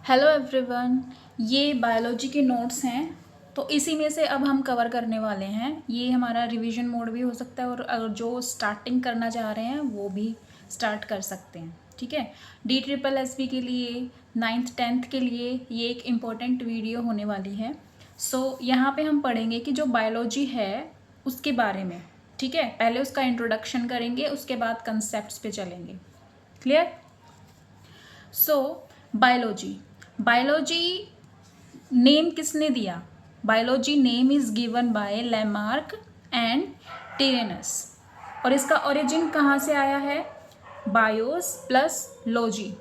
Hello everyone, ये biology के notes हैं। तो इसी में से अब हम कवर करने वाले हैं। ये हमारा रिवीजन मोड भी हो सकता है और अगर जो स्टार्टिंग करना चाह रहे हैं वो भी स्टार्ट कर सकते हैं। ठीक है, DSSB के लिए 9th 10th के लिए ये एक इम्पोर्टेंट वीडियो होने वाली है। यहाँ पे हम पढ़ेंगे कि जो बायोलॉजी है उसके बारे में। ठीक है, पहले उसका इंट्रोडक्शन करेंगे, उसके बाद कंसेप्ट्स पे चलेंगे। क्लियर? बायोलॉजी नेम किसने दिया? Biology name is given by Lamarck and Treviranus. और इसका ओरिजिन कहाँ से आया है? Bios plus logy.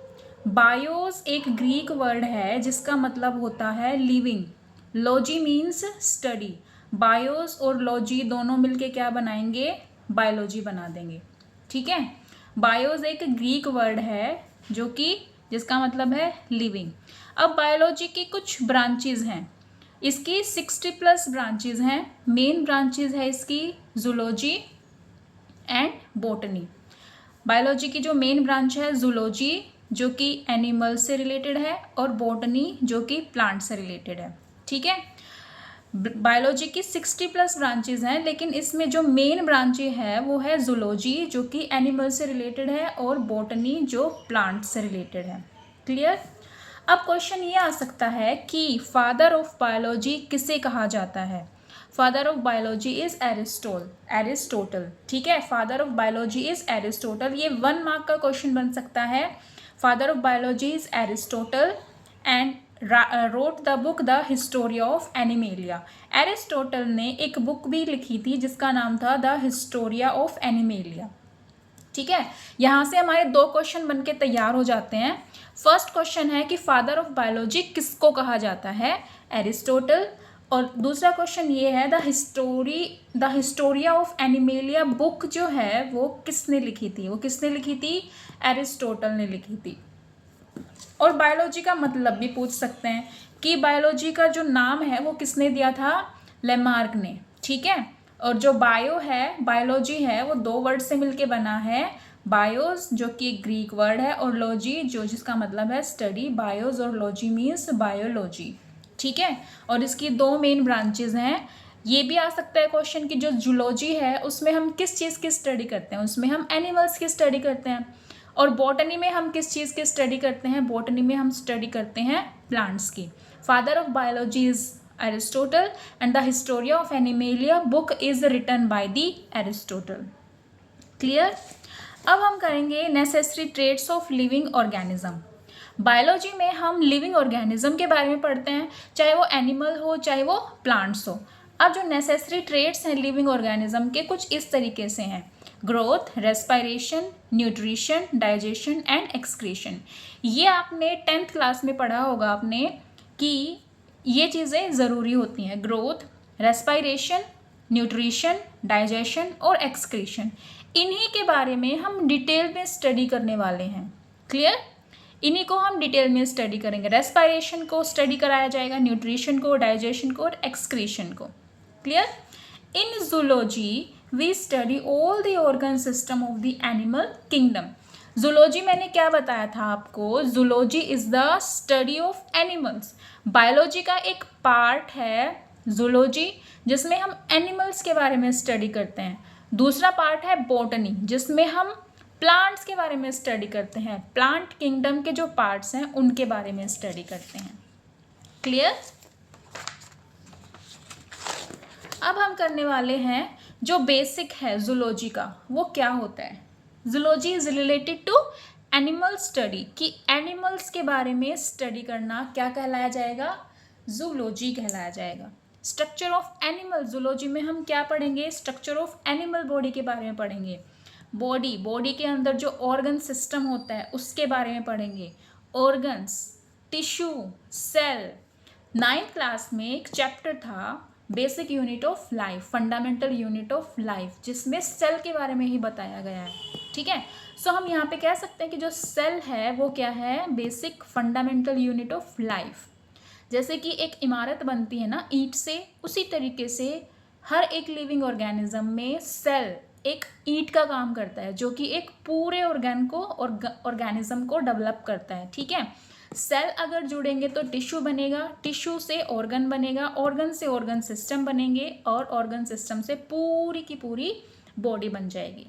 बायोस एक ग्रीक वर्ड है जिसका मतलब होता है living. Logy means study. Bios और लॉजी दोनों मिलके क्या बनाएंगे? बायोलॉजी बना देंगे। ठीक है, बायोस एक ग्रीक वर्ड है जिसका मतलब है लिविंग। अब बायोलॉजी की कुछ ब्रांचेज हैं। इसकी 60+ ब्रांचेज हैं। मेन ब्रांचेज है इसकी जूलॉजी एंड बॉटनी। बायोलॉजी की जो मेन ब्रांच है जूलॉजी, जो कि एनिमल से रिलेटेड है, और बॉटनी जो कि प्लांट से रिलेटेड है। ठीक है, बायोलॉजी की 60+ ब्रांचेज हैं, लेकिन इसमें जो मेन ब्रांचे है वो है जूलॉजी जो कि एनिमल से रिलेटेड है, और बॉटनी जो प्लांट से रिलेटेड है। क्लियर? अब क्वेश्चन ये आ सकता है कि फादर ऑफ बायोलॉजी किसे कहा जाता है? Father of biology is Aristotle. ठीक है, father of biology is Aristotle. ये 1 मार्क का क्वेश्चन बन सकता है। Father of biology is Aristotle and wrote the book the Historia of animalia. Aristotle ने एक बुक भी लिखी थी जिसका नाम था द हिस्टोरिया ऑफ एनिमेलिया। ठीक है, यहाँ से हमारे 2 क्वेश्चन बन के तैयार हो जाते हैं। फर्स्ट क्वेश्चन है कि फादर ऑफ बायोलॉजी किसको कहा जाता है? एरिस्टोटल। और दूसरा क्वेश्चन ये है the Historia of Animalia book जो है वो किसने लिखी थी? एरिस्टोटल ने लिखी थी। और बायोलॉजी का मतलब भी पूछ सकते हैं कि बायोलॉजी का जो नाम है वो किसने दिया था? लेमार्क ने। ठीक है, और जो बायोलॉजी है वो 2 वर्ड से मिलके बना है। बायोस जो कि ग्रीक वर्ड है, और लॉजी जिसका मतलब है स्टडी। बायोस और लॉजी मीन्स बायोलॉजी। ठीक है, और इसकी 2 मेन ब्रांचेज हैं। ये भी आ सकता है क्वेश्चन कि जो जूलॉजी है उसमें हम किस चीज़ की स्टडी करते हैं? उसमें हम एनिमल्स की स्टडी करते हैं। और बॉटनी में हम किस चीज़ की स्टडी करते हैं? बॉटनी में हम स्टडी करते हैं प्लांट्स की। Father of biology is Aristotle and the Historia of Animalia book is written by the Aristotle. Clear? अब हम करेंगे necessary traits of living organism. Biology में हम लिविंग ऑर्गेनिज्म के बारे में पढ़ते हैं, चाहे वो एनिमल हो चाहे वो प्लांट्स हो। अब जो नेसेसरी ट्रेट्स हैं लिविंग ऑर्गेनिज्म के कुछ इस तरीके से हैं: growth, respiration, nutrition, digestion and excretion. ये आपने 10th क्लास में पढ़ा होगा आपने कि ये चीज़ें ज़रूरी होती हैं: ग्रोथ, रेस्पिरेशन, न्यूट्रिशन, डाइजेशन और एक्सक्रीशन। इन्हीं के बारे में हम डिटेल में स्टडी करने वाले हैं। क्लियर? इन्हीं को हम डिटेल में स्टडी करेंगे। रेस्पिरेशन को स्टडी कराया जाएगा, न्यूट्रिशन को, डाइजेशन को और एक्सक्रीशन को। Clear? In zoology we study all the organ system of the animal kingdom. Zoology मैंने क्या बताया था आपको? Zoology is the study of animals. Biology का एक पार्ट है जूलॉजी जिसमें हम एनिमल्स के बारे में स्टडी करते हैं। दूसरा पार्ट है बॉटनी जिसमें हम प्लांट्स के बारे में स्टडी करते हैं। प्लांट किंगडम के जो पार्ट्स हैं उनके बारे में स्टडी करते हैं। क्लियर? अब हम करने वाले हैं जो बेसिक है जूलॉजी का, वो क्या होता है? Zoology is related to animal study, कि एनिमल्स के बारे में स्टडी करना क्या कहलाया जाएगा? जूलॉजी कहलाया जाएगा। स्ट्रक्चर ऑफ एनिमल, जूलॉजी में हम क्या पढ़ेंगे? स्ट्रक्चर ऑफ एनिमल बॉडी के बारे में पढ़ेंगे। बॉडी के अंदर जो ऑर्गन सिस्टम होता है उसके बारे में पढ़ेंगे। Organs, tissue, cell. 9th class में एक चैप्टर था basic unit of life, fundamental unit of life, जिसमें सेल के बारे में ही बताया गया है। ठीक है, हम यहाँ पे कह सकते हैं कि जो सेल है वो क्या है? Basic fundamental unit of life. जैसे कि एक इमारत बनती है ना ईंट से, उसी तरीके से हर एक लिविंग ऑर्गेनिज्म में सेल एक ईंट का काम करता है जो कि एक पूरे ऑर्गेनिज्म को डेवलप करता है। ठीक है, सेल अगर जुड़ेंगे तो टिश्यू बनेगा, टिश्यू से ऑर्गन बनेगा, ऑर्गन से ऑर्गन सिस्टम बनेंगे और ऑर्गन सिस्टम से पूरी की पूरी बॉडी बन जाएगी।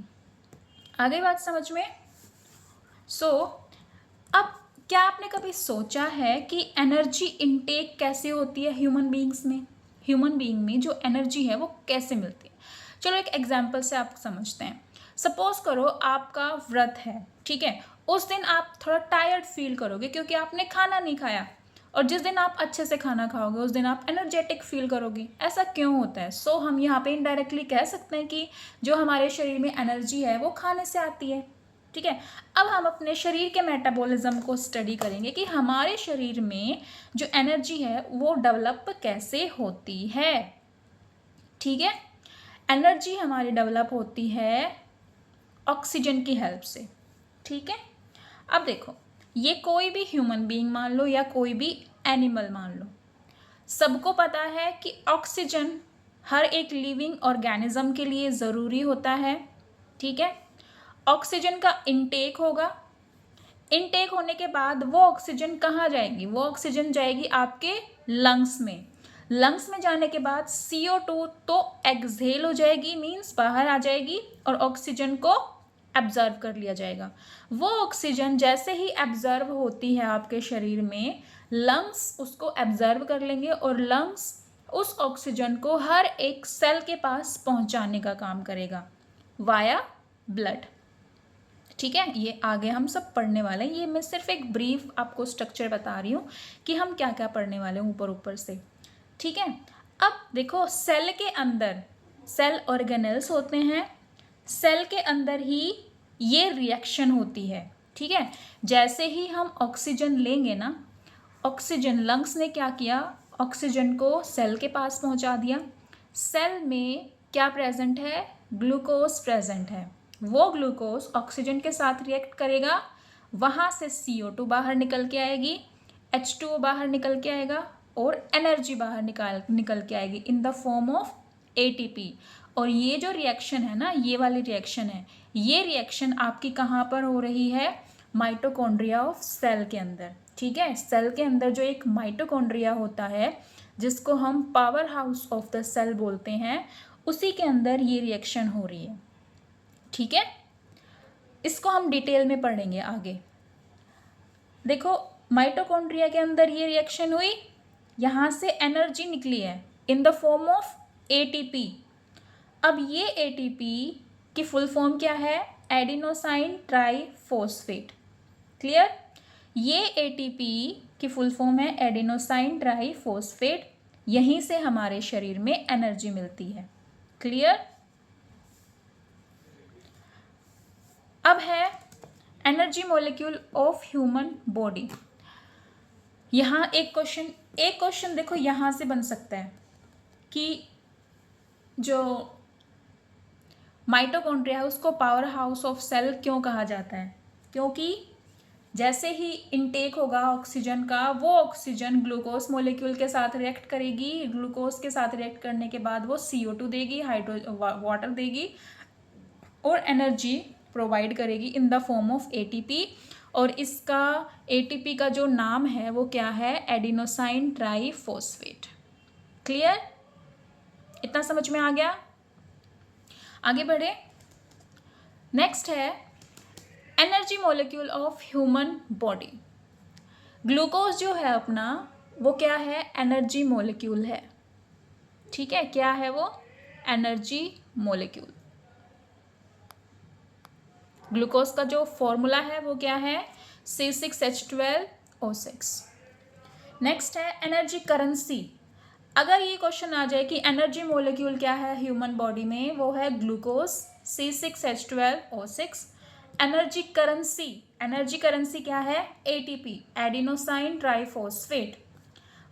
आगे बात समझ में? अब क्या आपने कभी सोचा है कि एनर्जी इनटेक कैसे होती है ह्यूमन बीइंग्स में? ह्यूमन बीइंग में जो एनर्जी है वो कैसे मिलती है? चलो एक एग्जाम्पल से आप समझते हैं। सपोज करो आपका व्रत है, ठीक है, उस दिन आप थोड़ा टायर्ड फील करोगे क्योंकि आपने खाना नहीं खाया, और जिस दिन आप अच्छे से खाना खाओगे उस दिन आप एनर्जेटिक फील करोगे। ऐसा क्यों होता है? हम यहाँ पे इनडायरेक्टली कह सकते हैं कि जो हमारे शरीर में एनर्जी है वो खाने से आती है, ठीक है। अब हम अपने शरीर के मेटाबॉलिज्म को स्टडी करेंगे कि हमारे शरीर में जो एनर्जी है वो डेवलप कैसे होती है, ठीक है। एनर्जी हमारी डेवलप होती है ऑक्सीजन की हेल्प से, ठीक है। अब देखो, ये कोई भी ह्यूमन बीइंग मान लो या कोई भी एनिमल मान लो, सबको पता है कि ऑक्सीजन हर एक लिविंग ऑर्गेनिज्म के लिए ज़रूरी होता है, ठीक है। ऑक्सीजन का इनटेक होगा, इनटेक होने के बाद वो ऑक्सीजन कहाँ जाएगी? वो ऑक्सीजन जाएगी आपके लंग्स में। लंग्स में जाने के बाद CO2 तो एक्सहेल हो जाएगी, मीन्स बाहर आ जाएगी, और ऑक्सीजन को एब्जर्व कर लिया जाएगा। वो ऑक्सीजन जैसे ही एब्जर्व होती है आपके शरीर में, लंग्स उसको एब्जर्व कर लेंगे और लंग्स उस ऑक्सीजन को हर एक सेल के पास पहुंचाने का काम करेगा वाया ब्लड, ठीक है। ये आगे हम सब पढ़ने वाले हैं, ये मैं सिर्फ एक ब्रीफ आपको स्ट्रक्चर बता रही हूँ कि हम क्या क्या पढ़ने वाले हैं ऊपर ऊपर से, ठीक है। अब देखो, सेल के अंदर सेल ऑर्गेनेल्स होते हैं, सेल के अंदर ही ये रिएक्शन होती है, ठीक है। जैसे ही हम ऑक्सीजन लेंगे ना, ऑक्सीजन लंग्स ने क्या किया, ऑक्सीजन को सेल के पास पहुंचा दिया। सेल में क्या प्रेजेंट है? ग्लूकोज प्रेजेंट है। वो ग्लूकोज ऑक्सीजन के साथ रिएक्ट करेगा, वहाँ से CO2 बाहर निकल के आएगी, H2O बाहर निकल के आएगा और एनर्जी बाहर निकल के आएगी इन द फॉर्म ऑफ ATP। और ये जो रिएक्शन है ना, ये वाली रिएक्शन है, ये रिएक्शन आपकी कहाँ पर हो रही है? माइटोकॉन्ड्रिया ऑफ सेल के अंदर, ठीक है। सेल के अंदर जो एक माइटोकॉन्ड्रिया होता है जिसको हम power house of the cell बोलते हैं, उसी के अंदर ये रिएक्शन हो रही है, ठीक है। इसको हम डिटेल में पढ़ेंगे आगे। देखो, माइटोकॉन्ड्रिया के अंदर ये रिएक्शन हुई, यहाँ से एनर्जी निकली है in the form of ATP। अब ये ATP की फुल फॉर्म क्या है? Adenosine triphosphate, clear. ये ATP की फुल फॉर्म है एडिनोसाइन ट्राईफॉस्फेट, यहीं से हमारे शरीर में एनर्जी मिलती है, क्लियर। अब है energy molecule of human body. यहाँ एक क्वेश्चन देखो यहाँ से बन सकता है कि जो माइटोकॉन्ड्रिया है उसको पावर हाउस ऑफ सेल क्यों कहा जाता है? क्योंकि जैसे ही इनटेक होगा ऑक्सीजन का, वो ऑक्सीजन ग्लूकोज मॉलिक्यूल के साथ रिएक्ट करेगी, ग्लूकोज के साथ रिएक्ट करने के बाद वो CO2 देगी, वाटर देगी और एनर्जी प्रोवाइड करेगी इन द फॉर्म ऑफ ATP। और इसका ATP का जो नाम है वो क्या है? Adenosine triphosphate, clear. इतना समझ में आ गया? आगे बढ़े। नेक्स्ट है energy molecule of human body. Glucose जो है अपना, वो क्या है? एनर्जी मॉलिक्यूल है, ठीक है। क्या है वो? Energy molecule. ग्लूकोज का जो फॉर्मूला है वो क्या है? C6H12O6। नेक्स्ट है एनर्जी करेंसी। अगर ये क्वेश्चन आ जाए कि एनर्जी मॉलिक्यूल क्या है ह्यूमन बॉडी में, वो है ग्लूकोज C6H12O6। एनर्जी करेंसी क्या है? ATP, adenosine triphosphate.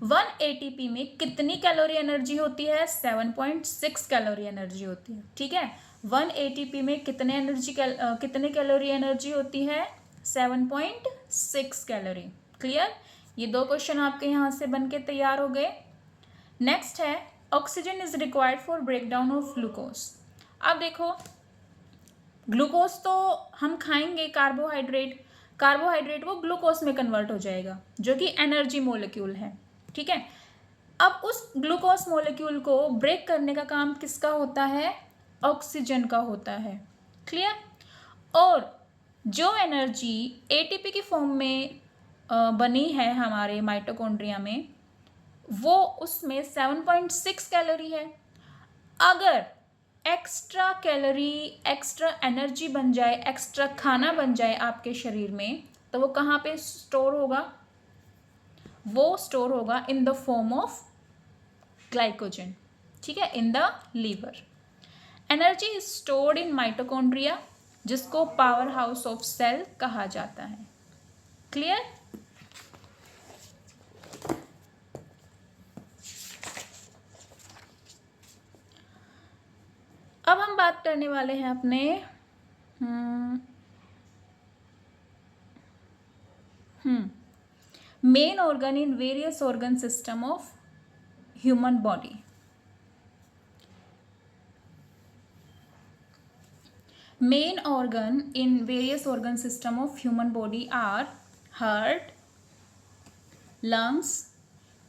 1 ATP में कितनी कैलोरी एनर्जी होती है? 7.6 कैलोरी एनर्जी होती है, ठीक है। 1 ATP में कितने कैलोरी एनर्जी होती है? 7.6 कैलोरी, क्लियर। ये दो क्वेश्चन आपके यहाँ से बन के तैयार हो गए। नेक्स्ट है oxygen is required for breakdown of glucose. अब देखो, ग्लूकोज तो हम खाएंगे, कार्बोहाइड्रेट वो ग्लूकोज में कन्वर्ट हो जाएगा, जो कि एनर्जी मोलिक्यूल है। ठीक है, अब उस ग्लूकोज मोलिक्यूल को ब्रेक करने का काम किसका होता है? ऑक्सीजन का होता है। क्लियर? और जो एनर्जी एटीपी की फॉर्म में बनी है हमारे माइटोकॉन्ड्रिया में, वो उसमें 7.6 कैलोरी है। अगर एक्स्ट्रा कैलोरी, एक्स्ट्रा एनर्जी बन जाए, एक्स्ट्रा खाना बन जाए आपके शरीर में, तो वो कहाँ पे स्टोर होगा? वो स्टोर होगा in the form of glycogen. ठीक है, in the liver. Energy is stored in mitochondria, जिसको पावर हाउस ऑफ सेल कहा जाता है। क्लियर? अब हम बात करने वाले हैं अपने main organ in various organ system of human body. Main organ in various organ system of human body are heart, lungs,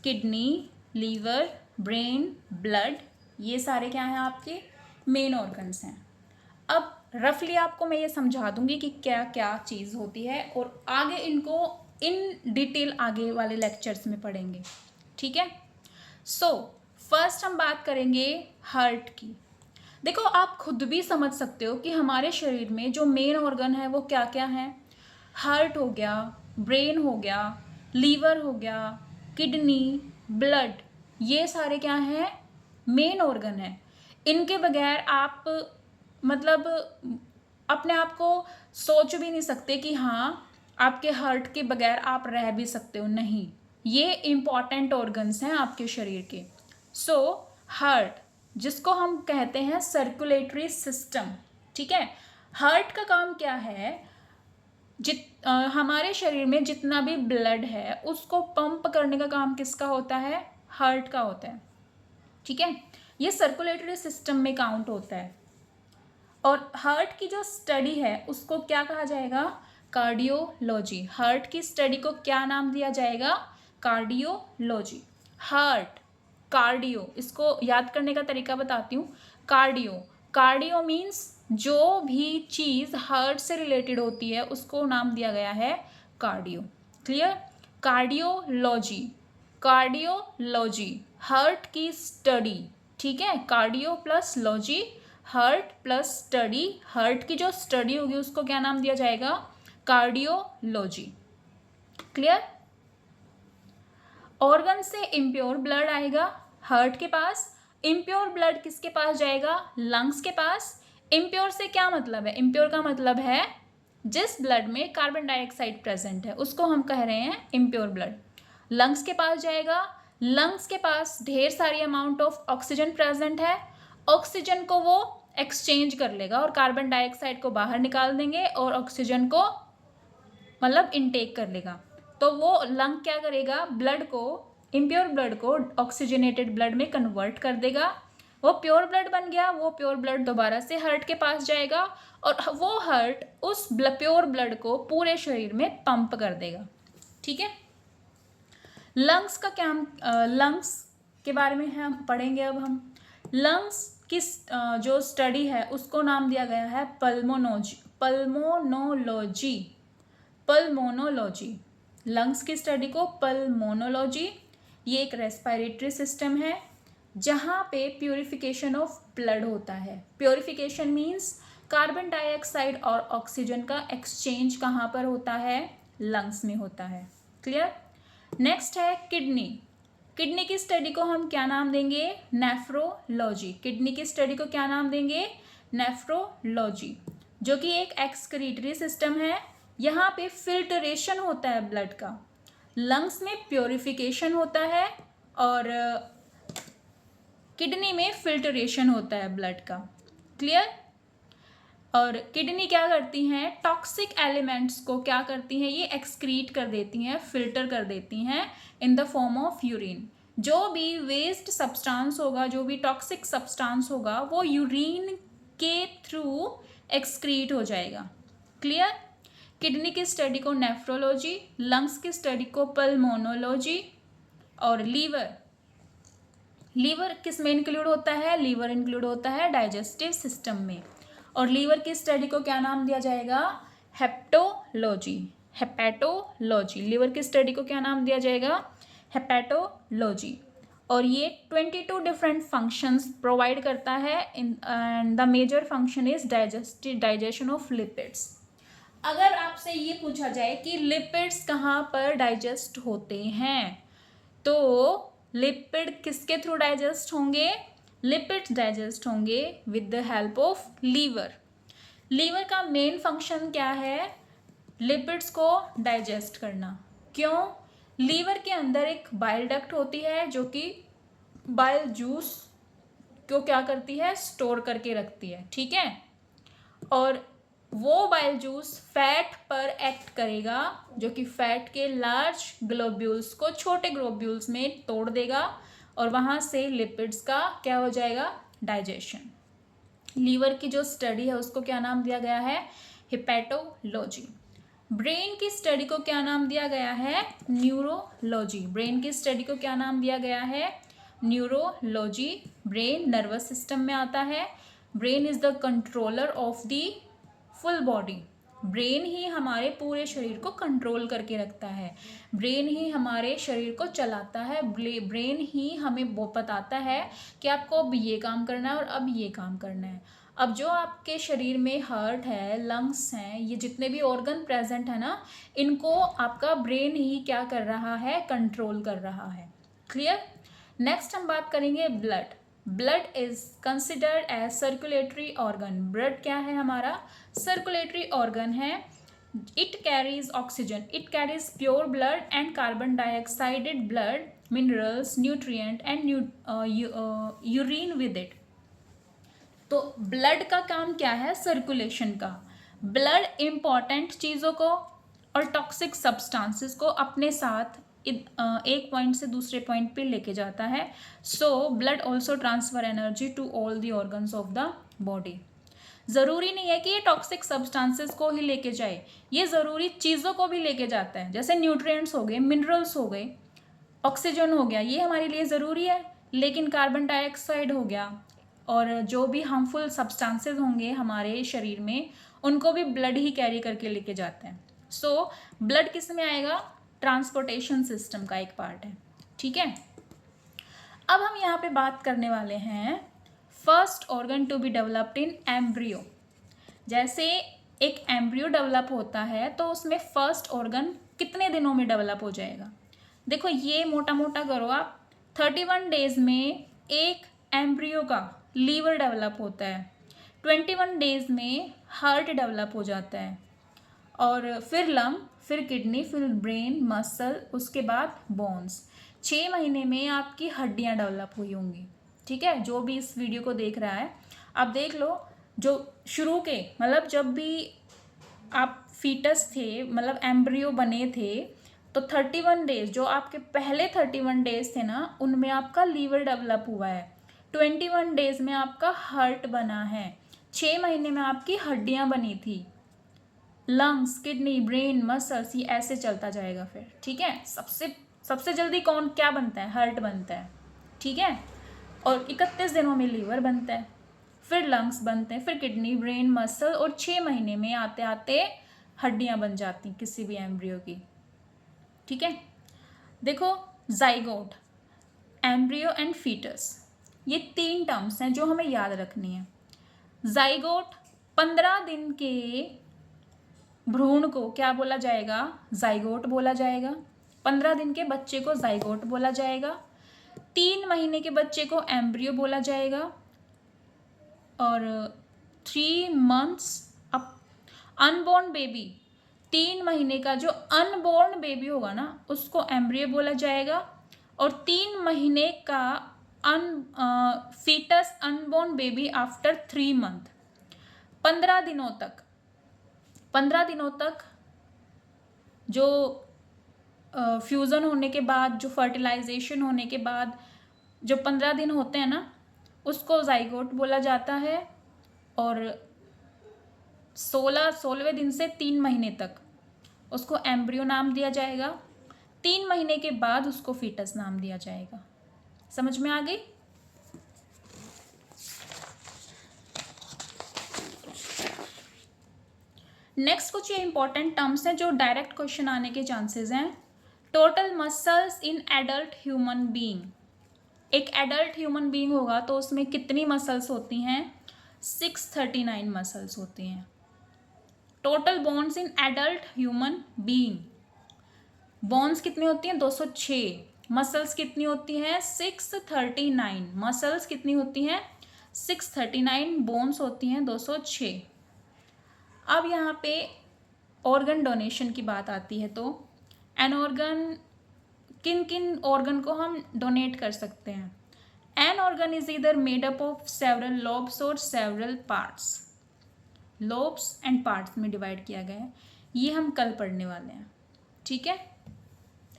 kidney, liver, brain, blood। ये सारे क्या हैं? आपके मेन ऑर्गन्स हैं। अब रफली आपको मैं ये समझा दूंगी कि क्या क्या चीज़ होती है, और आगे इनको इन डिटेल आगे वाले लेक्चर्स में पढ़ेंगे। ठीक है, सो फर्स्ट हम बात करेंगे हार्ट की। देखो, आप खुद भी समझ सकते हो कि हमारे शरीर में जो मेन ऑर्गन है वो क्या क्या है। हार्ट हो गया, ब्रेन हो गया, लीवर हो गया, किडनी, ब्लड, ये सारे क्या हैं? मेन ऑर्गन है। इनके बगैर आप मतलब अपने आप को सोच भी नहीं सकते कि हाँ आपके हार्ट के बगैर आप रह भी सकते हो। नहीं, ये इम्पॉर्टेंट ऑर्गन्स हैं आपके शरीर के। सो हार्ट, जिसको हम कहते हैं सर्कुलेटरी सिस्टम। ठीक है, हार्ट का काम क्या है? हमारे शरीर में जितना भी ब्लड है उसको पंप करने का काम किसका होता है? हार्ट का होता है। ठीक है, ये सर्कुलेटरी सिस्टम में काउंट होता है। और हार्ट की जो स्टडी है उसको क्या कहा जाएगा? कार्डियोलॉजी। हार्ट की स्टडी को क्या नाम दिया जाएगा? कार्डियोलॉजी। हार्ट, कार्डियो, इसको याद करने का तरीका बताती हूँ। कार्डियो, कार्डियो मीन्स जो भी चीज़ हार्ट से रिलेटेड होती है उसको नाम दिया गया है cardio. Clear? Cardiology, cardiology, heart की स्टडी। ठीक है, cardio plus logy, heart plus study, heart की जो स्टडी होगी उसको क्या नाम दिया जाएगा? कार्डियोलॉजी। क्लियर? ऑर्गन से इम्प्योर ब्लड आएगा हार्ट के पास। इम्प्योर ब्लड किसके पास जाएगा? लंग्स के पास। इम्प्योर से क्या मतलब है? इम्प्योर का मतलब है जिस ब्लड में कार्बन डाइऑक्साइड प्रेजेंट है उसको हम कह रहे हैं इम्प्योर ब्लड। लंग्स के पास जाएगा। लंग्स के पास ढेर सारी अमाउंट ऑफ ऑक्सीजन प्रेजेंट है। ऑक्सीजन को वो एक्सचेंज कर लेगा और कार्बन डाइऑक्साइड को बाहर निकाल देंगे और ऑक्सीजन को मतलब इनटेक कर लेगा। तो वो लंग क्या करेगा? ब्लड को, इम्प्योर ब्लड को ऑक्सीजनेटेड ब्लड में कन्वर्ट कर देगा। वो प्योर ब्लड बन गया। वो प्योर ब्लड दोबारा से हार्ट के पास जाएगा और वो हार्ट उस प्योर ब्लड को पूरे शरीर में पंप कर देगा। ठीक है, लंग्स का क्या, लंग्स के बारे में हम पढ़ेंगे। अब हम लंग्स की जो स्टडी है उसको नाम दिया गया है पल्मोनोलॉजी। पल्मोनोलॉजी, पल्मोनोलॉजी, लंग्स की स्टडी को पल्मोनोलॉजी। ये एक रेस्पिरेटरी सिस्टम है जहाँ पे प्योरिफिकेशन ऑफ ब्लड होता है। प्योरिफिकेशन मीन्स कार्बन डाइऑक्साइड और ऑक्सीजन का एक्सचेंज कहाँ पर होता है? लंग्स में होता है। क्लियर? नेक्स्ट है किडनी। किडनी की स्टडी को हम क्या नाम देंगे? नेफ्रोलॉजी। किडनी की स्टडी को क्या नाम देंगे? नेफ्रोलॉजी, जो कि एक एक्सक्रीटरी सिस्टम है। यहाँ पे फिल्टरेशन होता है ब्लड का। लंग्स में प्योरिफिकेशन होता है और किडनी में फिल्टरेशन होता है ब्लड का। क्लियर? और किडनी क्या करती हैं? टॉक्सिक एलिमेंट्स को क्या करती हैं? ये एक्सक्रीट कर देती हैं, फिल्टर कर देती हैं इन द फॉर्म ऑफ यूरिन। जो भी वेस्ट सब्सटेंस होगा, जो भी टॉक्सिक सब्सटेंस होगा, वो यूरिन के थ्रू एक्सक्रीट हो जाएगा। क्लियर? किडनी की स्टडी को नेफ्रोलॉजी, लंग्स की स्टडी को पल्मोनोलॉजी, और लीवर किस में इंक्लूड होता है? लीवर इंक्लूड होता है डाइजेस्टिव सिस्टम में। और लीवर की स्टडी को क्या नाम दिया जाएगा? हेप्टोलॉजी। लीवर की स्टडी को क्या नाम दिया जाएगा? हेपेटोलॉजी। और ये 22 डिफरेंट फंक्शंस प्रोवाइड करता है and the major function is digestion of lipids. अगर आपसे ये पूछा जाए कि लिपिड्स कहाँ पर डाइजेस्ट होते हैं, तो लिपिड किसके थ्रू डाइजेस्ट होंगे? लिपिड्स डाइजेस्ट होंगे with the help of liver. Liver का मेन फंक्शन क्या है? लिपिड्स को डाइजेस्ट करना। क्यों? लीवर के अंदर एक बाइल डक्ट होती है जो कि बाइल जूस को क्या करती है? स्टोर करके रखती है, ठीक है। और वो बाइल जूस फैट पर एक्ट करेगा, जो कि फैट के लार्ज ग्लोब्यूल्स को छोटे ग्लोब्यूल्स में तोड़ देगा, और वहाँ से लिपिड्स का क्या हो जाएगा? डाइजेशन। लीवर की जो स्टडी है उसको क्या नाम दिया गया है? हेपेटोलॉजी। ब्रेन की स्टडी को क्या नाम दिया गया है? न्यूरोलॉजी। ब्रेन की स्टडी को क्या नाम दिया गया है? न्यूरोलॉजी। ब्रेन नर्वस सिस्टम में आता है। Brain is the controller of the full body. Brain ही हमारे पूरे शरीर को कंट्रोल करके रखता है। ब्रेन ही हमारे शरीर को चलाता है। ब्रेन ही हमें वो बताता है कि आपको अब ये काम करना है और अब ये काम करना है। अब जो आपके शरीर में हार्ट है, लंग्स हैं, ये जितने भी ऑर्गन प्रेजेंट है ना, इनको आपका ब्रेन ही क्या कर रहा है? कंट्रोल कर रहा है। क्लियर? नेक्स्ट हम बात करेंगे blood. Blood is considered as circulatory organ. Blood क्या है? हमारा सर्कुलेटरी ऑर्गन है। It carries oxygen, it carries pure blood and carbon dioxided blood, minerals, nutrient and urine with it. तो ब्लड का काम क्या है? सर्कुलेशन का। ब्लड इंपॉर्टेंट चीज़ों को और टॉक्सिक सब्सटेंसेस को अपने साथ एक पॉइंट से दूसरे पॉइंट पे लेके जाता है। So blood also transfer energy to all the organs of the body. ज़रूरी नहीं है कि ये टॉक्सिक सब्सटेंसेस को ही लेके जाए, ये ज़रूरी चीज़ों को भी लेके जाता है। जैसे न्यूट्रिएंट्स हो गए, मिनरल्स हो गए, ऑक्सीजन हो गया, ये हमारे लिए ज़रूरी है। लेकिन कार्बन डाइऑक्साइड हो गया और जो भी हार्मफुल सब्सटेंसेस होंगे हमारे शरीर में, उनको भी ब्लड ही कैरी करके लेके जाते हैं। सो ब्लड किस में आएगा? ट्रांसपोर्टेशन सिस्टम का एक पार्ट है, ठीक है। अब हम यहाँ पे बात करने वाले हैं first organ to be developed in embryo. जैसे एक एम्ब्रियो डेवलप होता है तो उसमें फर्स्ट ऑर्गन कितने दिनों में डेवलप हो जाएगा? देखो ये मोटा मोटा करो आप, 31 डेज में एक एम्ब्रियो का लीवर डेवलप होता है, 21 डेज में हार्ट डेवलप हो जाता है, और फिर लंग, फिर किडनी, फिर ब्रेन, मसल, उसके बाद बोन्स। 6 महीने में आपकी हड्डियां डेवलप हुई होंगी, ठीक है। जो भी इस वीडियो को देख रहा है आप देख लो, जो शुरू के मतलब जब भी आप फीटस थे, मतलब एम्ब्रियो बने थे, तो 31 डेज, जो आपके पहले 31 डेज थे ना, उनमें आपका लीवर डेवलप हुआ है। 21 डेज में आपका हार्ट बना है। 6 महीने में आपकी हड्डियां बनी थी, लंग्स, किडनी, ब्रेन, मसल्स, ये ऐसे चलता जाएगा फिर, ठीक है। सबसे जल्दी कौन क्या बनता है? हार्ट बनता है, ठीक है। और 31 दिनों में लीवर बनता है, फिर लंग्स बनते हैं, फिर किडनी, ब्रेन, मसल, और 6 महीने में आते आते हड्डियां बन जाती किसी भी एम्ब्रियो की, ठीक है। देखो जाइगोट, एम्ब्रियो एंड फीटस, ये 3 टर्म्स हैं जो हमें याद रखनी है। जाइगोट 15 दिन के भ्रूण को क्या बोला जाएगा? जाइगोट बोला जाएगा। 15 दिन के बच्चे को जाइगोट बोला जाएगा। 3 महीने के बच्चे को एम्ब्रियो बोला जाएगा, और 3 मंथ्स अप अनबॉर्न बेबी, 3 महीने का जो अनबॉर्न बेबी होगा ना, उसको एम्ब्रियो बोला जाएगा। और 3 महीने का foetus unborn baby after 3 month, 15 दिनों तक जो फ्यूज़न होने के बाद, जो फर्टिलाइजेशन होने के बाद जो 15 दिन होते हैं ना, उसको जाइगोट बोला जाता है। और 16वें दिन से 3 महीने तक उसको एम्ब्रियो नाम दिया जाएगा। 3 महीने के बाद उसको फीटस नाम दिया जाएगा। समझ में आ गई? नेक्स्ट कुछ ये इंपॉर्टेंट टर्म्स हैं जो डायरेक्ट क्वेश्चन आने के चांसेस हैं। Total muscles in adult human being. एक एडल्ट ह्यूमन बीइंग होगा तो उसमें कितनी मसल्स होती हैं? 639 मसल्स होती हैं। Total bones in adult human being, bones कितनी होती हैं? 206। मसल्स कितनी होती हैं? 639। मसल्स कितनी होती हैं? 639। बोन्स होती हैं 206। अब यहाँ पे ऑर्गन डोनेशन की बात आती है तो एन ऑर्गन, किन किन ऑर्गन को हम डोनेट कर सकते हैं? An organ is either made up of several lobes और several parts. Lobes and parts में डिवाइड किया गया है। ये हम कल पढ़ने वाले हैं। ठीक है,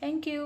थैंक यू।